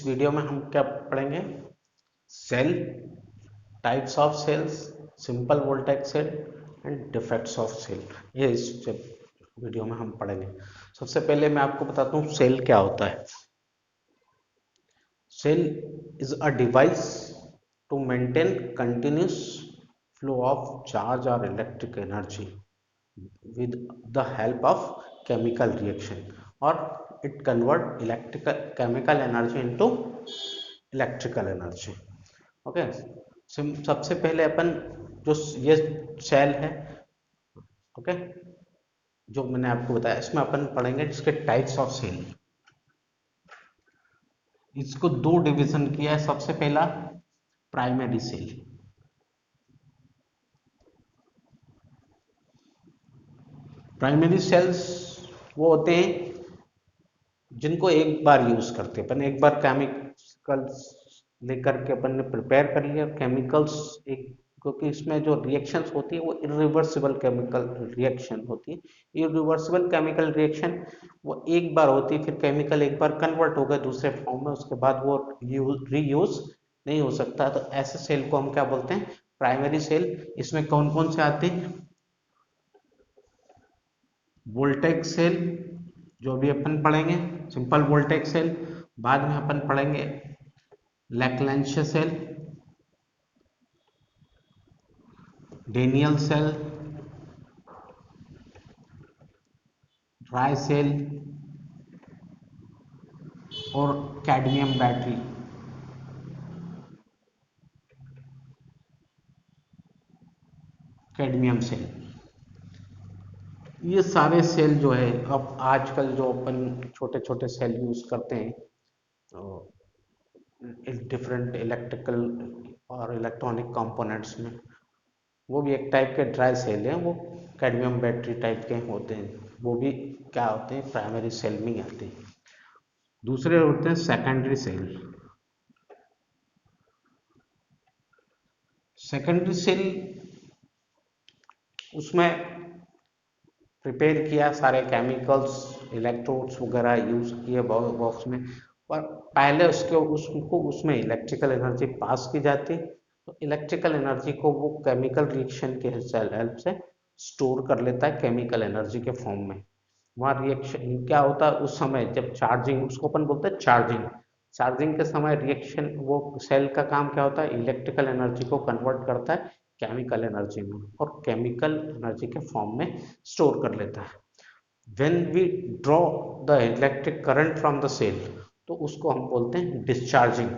इस वीडियो में हम क्या पढ़ेंगे? Cell, types of cells, simple voltage cell and defects of cell, ये इस वीडियो में हम पढ़ेंगे। सबसे पहले मैं आपको बताता हूँ सेल क्या होता है। Cell is a device to maintain continuous flow of charge और electric energy with the help of chemical reaction, or it convert electrical chemical energy into electrical energy. Okay, सबसे पहले अपन जो ये सेल है, ओके, जो मैंने आपको बताया, इसमें अपन पढ़ेंगे जिसके टाइप्स ऑफ सेल। इसको दो डिवीजन किया है। सबसे पहला प्राइमरी सेल। प्राइमरी सेल्स वो होते हैं जिनको एक बार यूज करते हैं अपन, एक बार केमिकल्स लेकर के अपन ने प्रिपेयर कर लिया केमिकल्स, एक, क्योंकि इसमें जो रिएक्शंस होती है वो इरिवर्सिबल केमिकल रिएक्शन होती है। इरिवर्सिबल केमिकल रिएक्शन वो एक बार होती है, फिर केमिकल एक बार कन्वर्ट हो गए दूसरे फॉर्म में, उसके बाद वो रीयूज नहीं हो सकता। तो ऐसे सेल को हम क्या बोलते हैं? Primary cell. इसमें कौन कौन से आते हैं? वोल्टेज सेल, जो भी अपन पढ़ेंगे, सिंपल वोल्टेज सेल। बाद में अपन पढ़ेंगे Leclanche cell, Daniell cell, dry cell और कैडमियम बैटरी। कैडमियम सेल, ये सारे सेल जो है, अब आजकल जो अपन छोटे छोटे सेल यूज करते हैं डिफरेंट इलेक्ट्रिकल और इलेक्ट्रॉनिक कंपोनेंट्स में, वो भी एक टाइप के ड्राई सेल हैं, वो कैडमियम बैटरी टाइप के होते हैं, वो भी क्या होते हैं? प्राइमरी सेल में ही आते हैं। दूसरे होते हैं सेकेंडरी सेल। सेकेंडरी सेल, उसमें प्रिपेयर किया सारे केमिकल्स, इलेक्ट्रोड्स वगैरह यूज किए बॉक्स में, पर पहले उसको उसमें इलेक्ट्रिकल एनर्जी पास की जाती। तो इलेक्ट्रिकल एनर्जी को वो केमिकल रिएक्शन के हेल्प से स्टोर कर लेता है केमिकल एनर्जी के फॉर्म में। वहाँ रिएक्शन क्या होता है उस समय, जब चार्जिंग, उसको अपन बोलते हैं चार्जिंग। चार्जिंग के समय रिएक्शन, वो सेल का काम क्या होता है? इलेक्ट्रिकल एनर्जी को कन्वर्ट करता है केमिकल एनर्जी में, और केमिकल एनर्जी के फॉर्म में स्टोर कर लेता है। When we draw the electric current from the cell, तो उसको हम बोलते हैं डिस्चार्जिंग।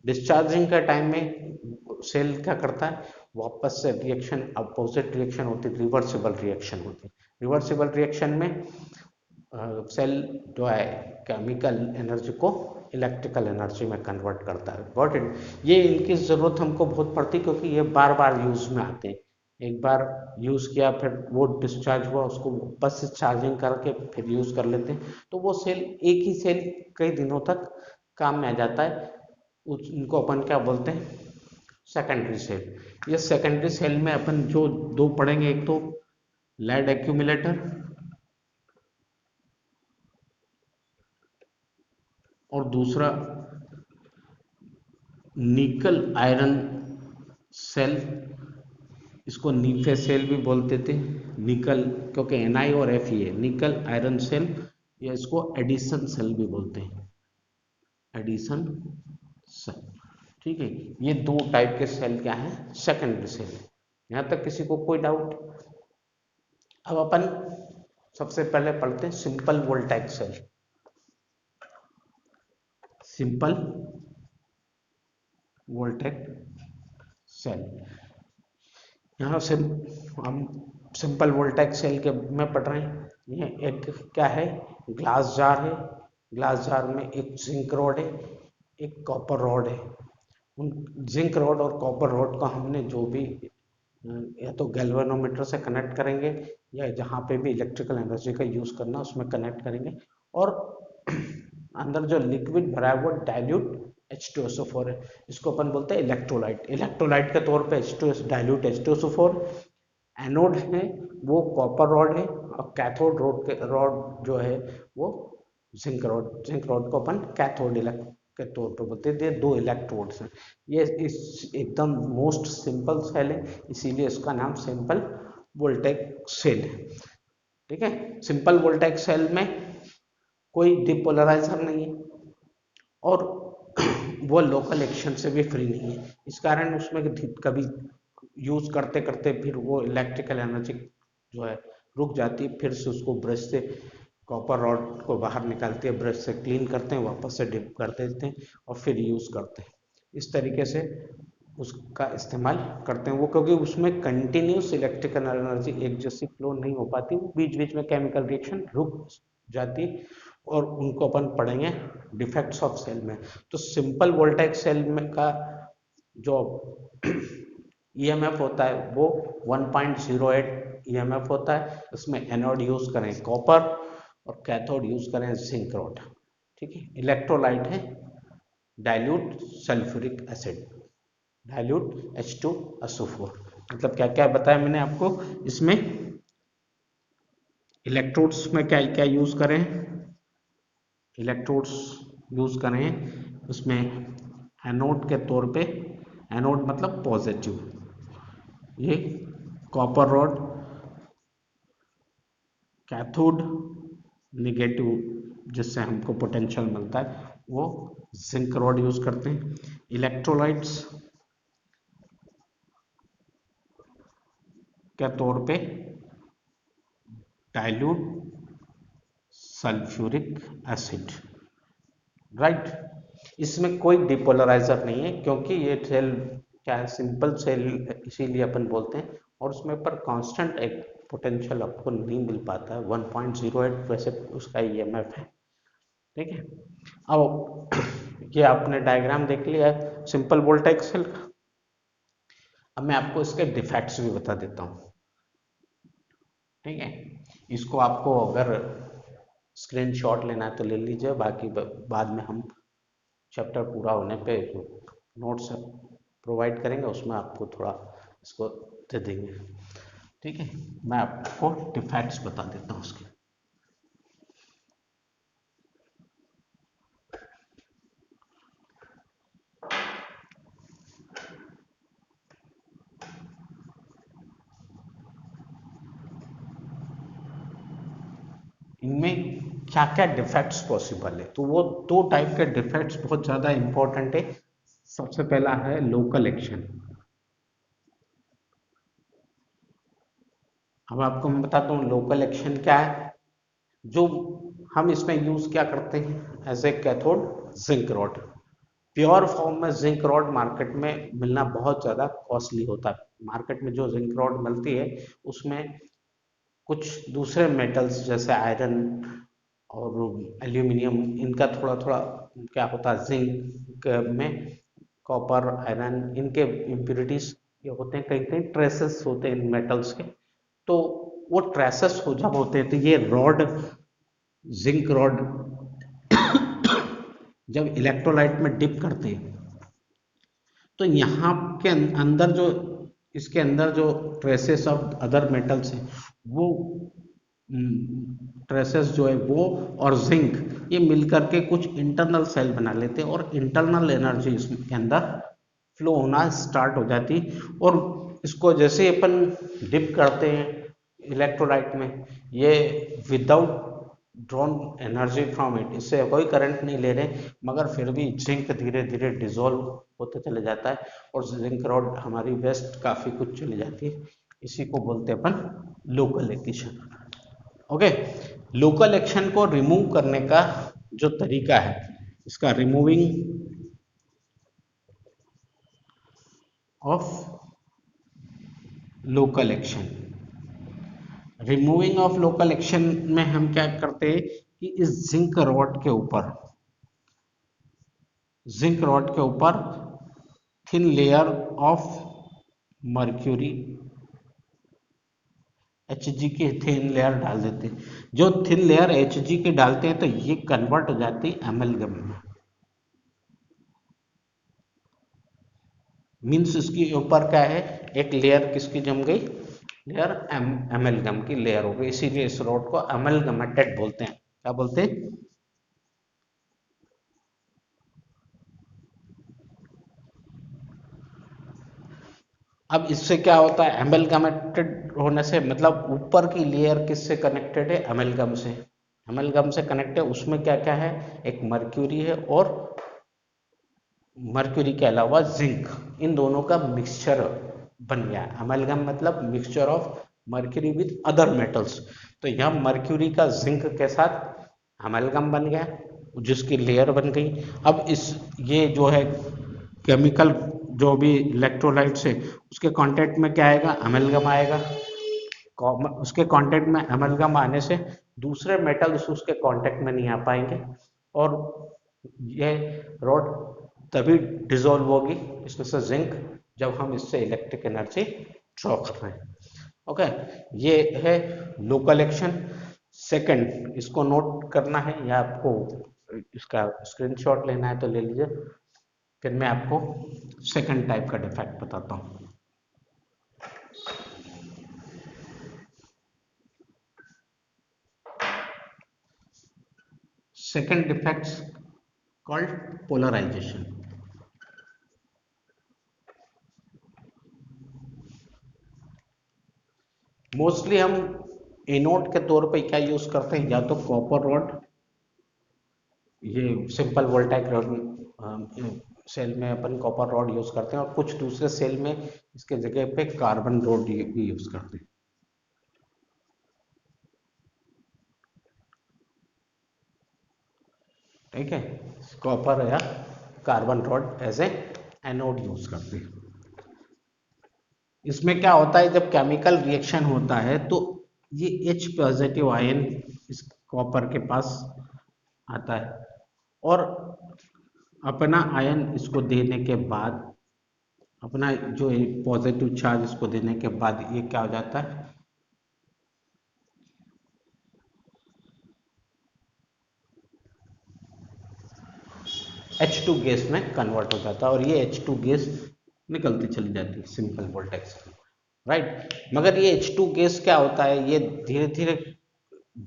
डिस्चार्जिंग के टाइम में सेल क्या करता है? वापस से रिएक्शन, अपोजिट रिएक्शन होती है, रिवर्सिबल रिएक्शन होती है। रिवर्सिबल रिएक्शन में सेल जो है केमिकल एनर्जी को इलेक्ट्रिकल एनर्जी में कन्वर्ट करता है। Got it? ये इनकी ज़रूरत हमको बहुत पड़ती है क्योंकि ये बार बार यूज में आते हैं। एक बार यूज किया, फिर वो डिस्चार्ज हुआ, उसको बस से चार्जिंग करके फिर यूज कर लेते हैं। तो वो सेल, एक ही सेल कई दिनों तक काम में आ जाता है। उनको अपन क्या बोलते हैं? Secondary cell. ये सेकेंडरी सेल में अपन जो दो पढ़ेंगे, एक तो लेड एक्यूमुलेटर और दूसरा निकल आयरन सेल। इसको नीफे सेल भी बोलते थे, निकल, क्योंकि Na और Fe है, निकल आयरन सेल, या इसको एडिशन सेल भी बोलते हैं, एडिशन सेल। ठीक है, ये दो टाइप के सेल क्या है? Secondary cell. यहां तक किसी को कोई डाउट? अब अपन सबसे पहले पढ़ते हैं simple voltage cell. Simple voltage cell, यहाँ से हम सिंपल वोल्टेज सेल के में पढ़ रहे हैं। ये एक क्या है? ग्लास जार है। ग्लास जार में एक जिंक रॉड है, एक कॉपर रॉड है। उन जिंक रॉड और कॉपर रॉड को हमने जो भी या तो गैल्वेनोमीटर से कनेक्ट करेंगे, या जहाँ पे भी इलेक्ट्रिकल एनर्जी का यूज करना उसमें कनेक्ट करेंगे, और अंदर जो लिक्विड भरा है वो डाइल्यूट H2SO4 है। इसको अपन बोलते हैं इलेक्ट्रोलाइट। इलेक्ट्रोलाइट के तौर पे डाइल्यूट H2SO4। एनोड है वो कॉपर रॉड है, और कैथोड रॉड जो है वो जिंक रॉड। जिंक रॉड को अपन के तौर पे बोलते हैं, दो इलेक्ट्रोड्स हैं। ये इस एकदम मोस्ट सिंपल सेल है, इसीलिए इसका नाम सिंपल वोल्टेक सेल है। ठीक है, सिंपल वोल्टेक सेल में कोई डिपोलराइजर नहीं है और वो लोकल एक्शन से भी फ्री नहीं है। इस कारण उसमें कभी यूज करते करते फिर वो इलेक्ट्रिकल एनर्जी जो है रुक जाती है, फिर से उसको ब्रश से कॉपर रॉड को बाहर निकालते हैं, ब्रश से क्लीन करते हैं, वापस से डिप कर देते हैं और फिर यूज करते हैं। इस तरीके से उसका इस्तेमाल करते हैं वो, क्योंकि उसमें कंटिन्यूस इलेक्ट्रिकल एनर्जी एक जैसी फ्लो नहीं हो पाती, वो बीच बीच में केमिकल रिएक्शन रुक जाती, और उनको अपन पढ़ेंगे डिफेक्ट्स ऑफ सेल में। तो सिंपल वोल्टेक सेल में का जो ईएमएफ होता है वो 1.08 ईएमएफ होता है। इसमें एनोड यूज करें कॉपर और कैथोड यूज करें जिंक रॉड। ठीक है, इलेक्ट्रोलाइट है dilute sulphuric acid, dilute H2SO4। मतलब क्या क्या बताया मैंने आपको। इसमें इलेक्ट्रोड्स में क्या क्या यूज करें, इलेक्ट्रोड्स यूज करें उसमें एनोड के तौर पे, एनोड मतलब पॉजिटिव, ये कॉपर रॉड, कैथोड निगेटिव जिससे हमको पोटेंशियल मिलता है वो जिंक रॉड यूज करते हैं। इलेक्ट्रोलाइट्स के तौर पे डाइल्यूट सल्फ्यूरिक एसिड, राइट। इसमें कोई डिपोलराइजर नहीं है क्योंकि ये सेल क्या है, सिंपल सेल इसीलिए अपन बोलते हैं, और उसमें पर कांस्टेंट एक पोटेंशियल आपको नहीं मिल पाता है, 1.08 वैसे उसका ईएमएफ है। ठीक है, अब ये आपने डायग्राम देख लिया है सिंपल वोल्टेक सेल का। अब मैं आपको इसके डिफेक्ट्स भी बता देता हूँ। ठीक है, इसको आपको अगर स्क्रीनशॉट लेना है तो ले लीजिए, बाकी बाद में हम चैप्टर पूरा होने पे जो नोट्स प्रोवाइड करेंगे उसमें आपको थोड़ा इसको दे देंगे। ठीक है, मैं आपको डिफेक्ट्स बता देता हूँ उसके। इनमें क्या क्या डिफेक्ट्स पॉसिबल है, तो वो दो टाइप के डिफेक्ट्स बहुत ज़्यादा इंपॉर्टेंट है। सबसे पहला है लोकल एक्शन। अब आपको मैं बताता हूँ लोकल एक्शन क्या है। जो हम इसमें यूज क्या करते हैं as a cathode, zinc rod. Pure form में जिंक रॉड मार्केट में मिलना बहुत ज़्यादा कॉस्टली होता है। मार्केट में जो जिंक रॉड मिलती है उसमें कुछ दूसरे मेटल्स जैसे आयरन और एल्यूमिनियम, इनका थोड़ा थोड़ा क्या होता है, जिंक में कॉपर, आयरन, इनके इम्प्योरिटीज ये होते हैं, कहीं कहीं ट्रेसेस होते हैं इन मेटल्स के। तो वो ट्रेसेस हो जब होते हैं तो ये रॉड, जिंक रॉड जब इलेक्ट्रोलाइट में डिप करते हैं तो यहाँ के अंदर जो, इसके अंदर जो ट्रेसेस ऑफ अदर मेटल्स हैं वो ट्रेसेस जो है वो और जिंक ये मिलकर के कुछ इंटरनल सेल बना लेते हैं और इंटरनल एनर्जी इसके अंदर फ्लो होना स्टार्ट हो जाती। और इसको जैसे अपन डिप करते हैं इलेक्ट्रोलाइट में, ये without drawn energy from it, इससे कोई करंट नहीं ले रहे, मगर फिर भी जिंक धीरे धीरे डिजोल्व होते चले जाता है और जिंक रॉड हमारी वेस्ट काफ़ी कुछ चली जाती है। इसी को बोलते हैं अपन local action. Okay, local action को रिमूव करने का जो तरीका है, इसका removing of local action, removing of local action में हम क्या करते हैं कि इस जिंक रॉड के ऊपर, जिंक रॉड के ऊपर thin layer of mercury Hg की थिन लेयर डाल देते हैं। जो थिन लेयर Hg की डालते हैं तो ये कन्वर्ट हो जाती है एमलगम में। मीन्स इसके ऊपर क्या है, एक लेयर किसकी जम गई, लेयर एमलगम की लेयर हो गई, इसीलिए इस रॉड को एमलगमेटेड बोलते हैं। क्या बोलते हैं, अब इससे क्या होता है, एमलगमेटेड होने से मतलब ऊपर की लेयर किससे कनेक्टेड है, एमलगम से, एमलगम से कनेक्ट है। उसमें क्या क्या है, एक मर्क्यूरी है और मर्क्यूरी के अलावा जिंक, इन दोनों का मिक्सचर बन गया है। अमेलगम मतलब mixture of mercury with other metals. तो यह मर्क्यूरी का जिंक के साथ अमेलगम बन गया, जिसकी लेयर बन गई। अब इस ये जो है केमिकल, जो भी इलेक्ट्रोलाइट्स है उसके कांटेक्ट में क्या आएगा, अमेलगम आएगा। उसके कांटेक्ट में अमेलगम आने से दूसरे मेटल्स उसके कांटेक्ट में नहीं आ पाएंगे, और ये रॉड तभी डिसॉल्व होगी इसमें से जिंक, जब हम इससे इलेक्ट्रिक एनर्जी ड्रॉ कर रहे हैं। ओके, ये है लोकल एक्शन। सेकंड, इसको नोट करना है या आपको इसका स्क्रीनशॉट लेना है तो ले लीजिए, फिर मैं आपको सेकंड टाइप का डिफेक्ट बताता हूँ। Second defects called polarisation. Mostly हम एनोड के तौर पे क्या यूज करते हैं, या तो कॉपर रॉड, ये सिंपल वोल्टाइक सेल में अपन कॉपर रॉड यूज करते हैं, और कुछ दूसरे सेल में इसके जगह पे कार्बन रॉड भी यूज करते हैं। ठीक है, कॉपर या carbon rod as a anode use करते हैं। इसमें क्या होता है, जब केमिकल रिएक्शन होता है तो ये H पॉजिटिव आयन इस कॉपर के पास आता है, और अपना आयन इसको देने के बाद, अपना जो पॉजिटिव चार्ज इसको देने के बाद ये क्या हो जाता है, H2 गैस में कन्वर्ट हो जाता है, और ये H2 गैस निकलती चली जाती है सिंपल वोल्टेज से, राइट। मगर ये H2 गैस क्या होता है, ये धीरे धीरे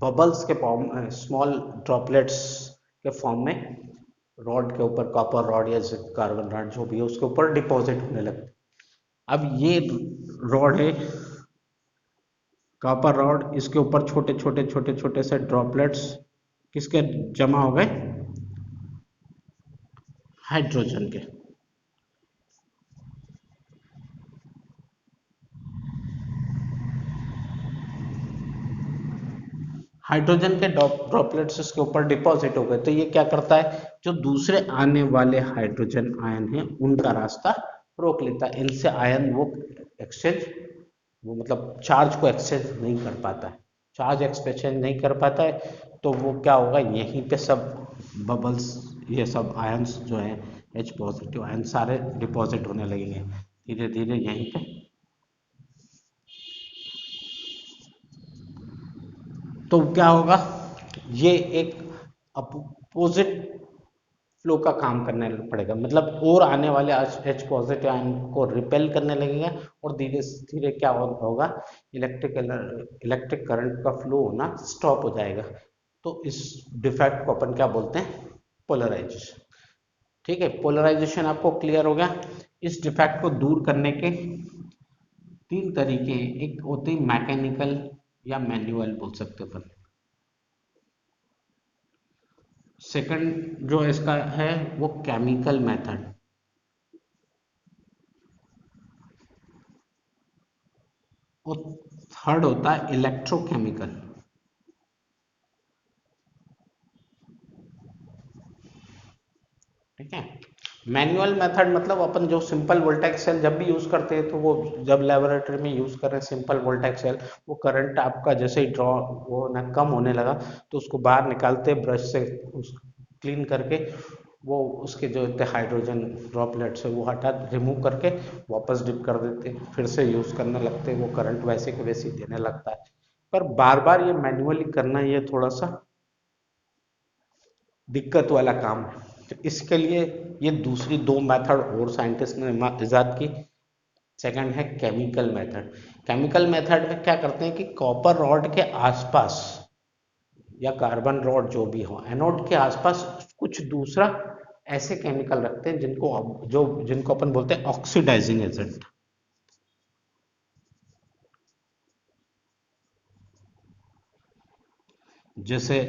बबल्स के फॉर्म, स्मॉल ड्रॉपलेट्स के फॉर्म में रॉड के ऊपर, कॉपर रॉड या कार्बन रॉड जो भी है उसके ऊपर डिपॉजिट होने लगते हैं। अब ये रॉड है कॉपर रॉड, इसके ऊपर छोटे छोटे छोटे छोटे से ड्रॉपलेट्स किसके जमा हो गए, हाइड्रोजन के। हाइड्रोजन के ड्रॉपलेट्स इसके ऊपर डिपॉजिट हो गए, तो ये क्या करता है, जो दूसरे आने वाले हाइड्रोजन आयन हैं उनका रास्ता रोक लेता है। इनसे आयन वो एक्सचेंज, वो मतलब चार्ज को एक्सचेंज नहीं कर पाता है, चार्ज एक्सचेंज नहीं कर पाता है, तो वो क्या होगा, यहीं पे सब बबल्स, ये सब आयंस जो है H पॉजिटिव आयन सारे डिपॉजिट होने लगेंगे धीरे धीरे यहीं पे। तो क्या होगा, ये एक अपोजिट फ्लो का काम करने पड़ेगा, मतलब और आने वाले H पॉजिटिव आयन को रिपेल करने लगेगा, और धीरे धीरे क्या होगा, इलेक्ट्रिक करंट का फ्लो होना स्टॉप हो जाएगा। तो इस डिफेक्ट को अपन क्या बोलते हैं, पोलराइजेशन। ठीक है, पोलराइजेशन आपको क्लियर हो गया। इस डिफेक्ट को दूर करने के तीन तरीके हैं, एक होते हैं मैकेनिकल या मैनुअल बोल सकते हो अपन। सेकंड जो इसका है वो केमिकल मेथड, और थर्ड होता है इलेक्ट्रोकेमिकल। ठीक है, मैनुअल मेथड मतलब अपन जो सिंपल वोल्टेज सेल जब भी यूज करते हैं, तो वो जब लेबोरेटरी में यूज कर रहे हैं सिंपल वोल्टेज सेल, वो करंट आपका जैसे ही ड्रॉ वो ना कम होने लगा तो उसको बाहर निकालते ब्रश से, उस क्लीन करके वो उसके जो इतने हाइड्रोजन ड्रॉपलेट्स है वो हटा रिमूव करके वापस डिप कर देते, फिर से यूज करने लगते, वो करंट वैसे के वैसे ही देने लगता है। पर बार बार ये मैन्युअली करना ये थोड़ा सा दिक्कत वाला काम है, तो इसके लिए ये दूसरी दो मेथड और साइंटिस्ट ने इजाद की। सेकंड है केमिकल मेथड। केमिकल मेथड में क्या करते हैं कि कॉपर रॉड के आसपास या कार्बन रॉड जो भी हो, एनोड के आसपास कुछ दूसरा ऐसे केमिकल रखते हैं जिनको अपन बोलते हैं ऑक्सीडाइजिंग एजेंट। जैसे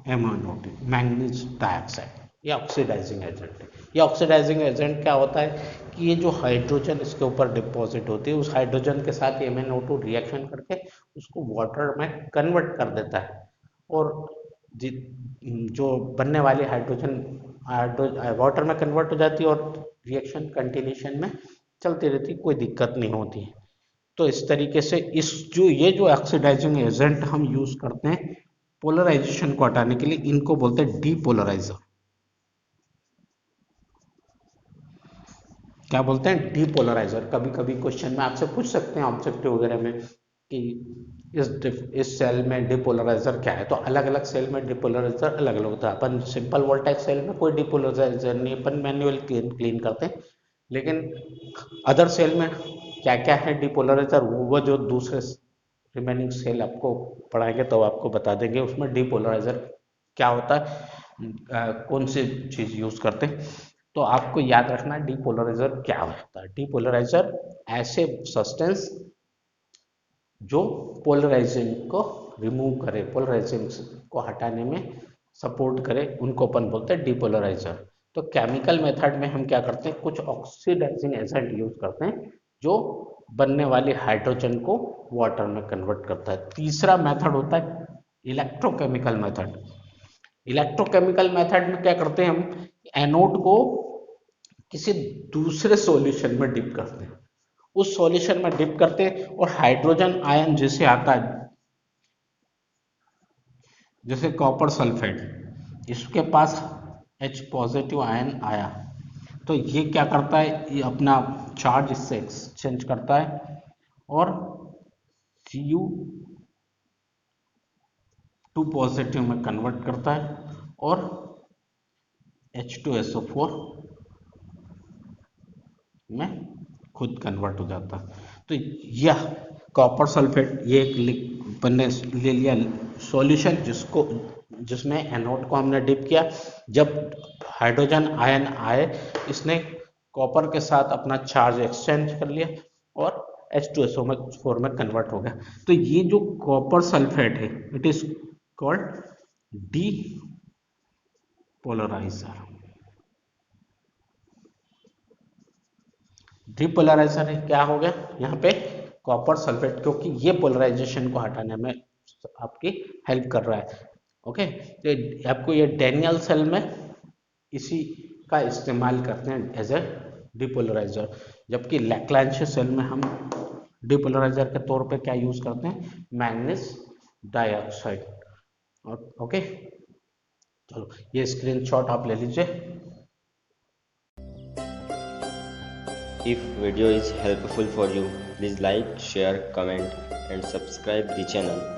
MnO2 मैंगनीज डाइऑक्साइड, ये ऑक्सीडाइजिंग एजेंट है। ये ऑक्सीडाइजिंग एजेंट क्या होता है कि ये जो हाइड्रोजन इसके ऊपर डिपॉजिट होती है, उस हाइड्रोजन के साथ MnO2 रिएक्शन करके उसको वाटर में कन्वर्ट कर देता है, और जो बनने वाली हाइड्रोजन वाटर में कन्वर्ट हो जाती है, और रिएक्शन कंटिन्यूशन में चलती रहती है, कोई दिक्कत नहीं होती है। तो इस तरीके से ये जो ऑक्सीडाइजिंग एजेंट हम यूज करते हैं पोलराइजेशन को हटाने के लिए, इनको बोलते हैं डीपोलराइजर। क्या बोलते हैं? डीपोलराइजर। कभी कभी क्वेश्चन में आपसे पूछ सकते हैं ऑब्जेक्टिव वगैरह में कि इस सेल में डीपोलराइजर क्या है, तो अलग अलग सेल में डीपोलराइजर अलग अलग होता है। अपन सिंपल वोल्टेज सेल में कोई डीपोलराइजर नहीं, अपन मैन्युअल क्लीन करते हैं, लेकिन अदर सेल में क्या क्या है डीपोलराइजर, वो जो दूसरे रिमेनिंग सेल आपको पढ़ाएंगे तो आपको बता देंगे उसमें डीपोलराइजर क्या होता है, कौन सी चीज यूज करते हैं। तो आपको याद रखना डीपोलराइजर क्या होता है। डीपोलराइजर ऐसे सब्सटेंस जो पोलराइजिंग को रिमूव करे, पोलराइजिंग को हटाने में सपोर्ट करे, उनको अपन बोलते हैं डीपोलराइजर। तो केमिकल मेथड में हम क्या करते हैं, कुछ ऑक्सीडाइजिंग एजेंट यूज करते हैं जो बनने वाली हाइड्रोजन को वाटर में कन्वर्ट करता है। तीसरा मेथड होता है इलेक्ट्रोकेमिकल मेथड। इलेक्ट्रोकेमिकल मेथड में क्या करते हैं हम, एनोड को किसी दूसरे सॉल्यूशन में डिप करते हैं, उस सॉल्यूशन में डिप करते हैं, और हाइड्रोजन आयन जैसे आता है, जैसे कॉपर सल्फेट, इसके पास H पॉजिटिव आयन आया, तो ये क्या करता है, ये अपना चार्ज इससे एक्सचेंज करता है और Cu2 पॉजिटिव में कन्वर्ट करता है, और H2SO4 में खुद कन्वर्ट हो जाता है। तो यह कॉपर सल्फेट, ये एक बनने ले लिया सॉल्यूशन जिसमें एनोड को हमने डिप किया। जब हाइड्रोजन आयन आए, इसने कॉपर के साथ अपना चार्ज एक्सचेंज कर लिया और H2SO4 में कन्वर्ट हो गया। तो ये जो कॉपर सल्फेट है, it is called depolariser. Depolariser क्या हो गया यहाँ पे, कॉपर सल्फेट, क्योंकि ये पोलराइजेशन को हटाने में आपकी हेल्प कर रहा है। ओके, तो आपको ये डैनियल सेल में इसी का इस्तेमाल करते हैं एज ए डीपोलराइजर, जबकि लैग्रांज सेल में हम डीपोलराइजर के तौर पे क्या यूज करते हैं, मैंगनीज डाइऑक्साइड। ओके, चलो ये स्क्रीनशॉट आप ले लीजिए। If video is helpful for you, please like, share, comment and subscribe the channel.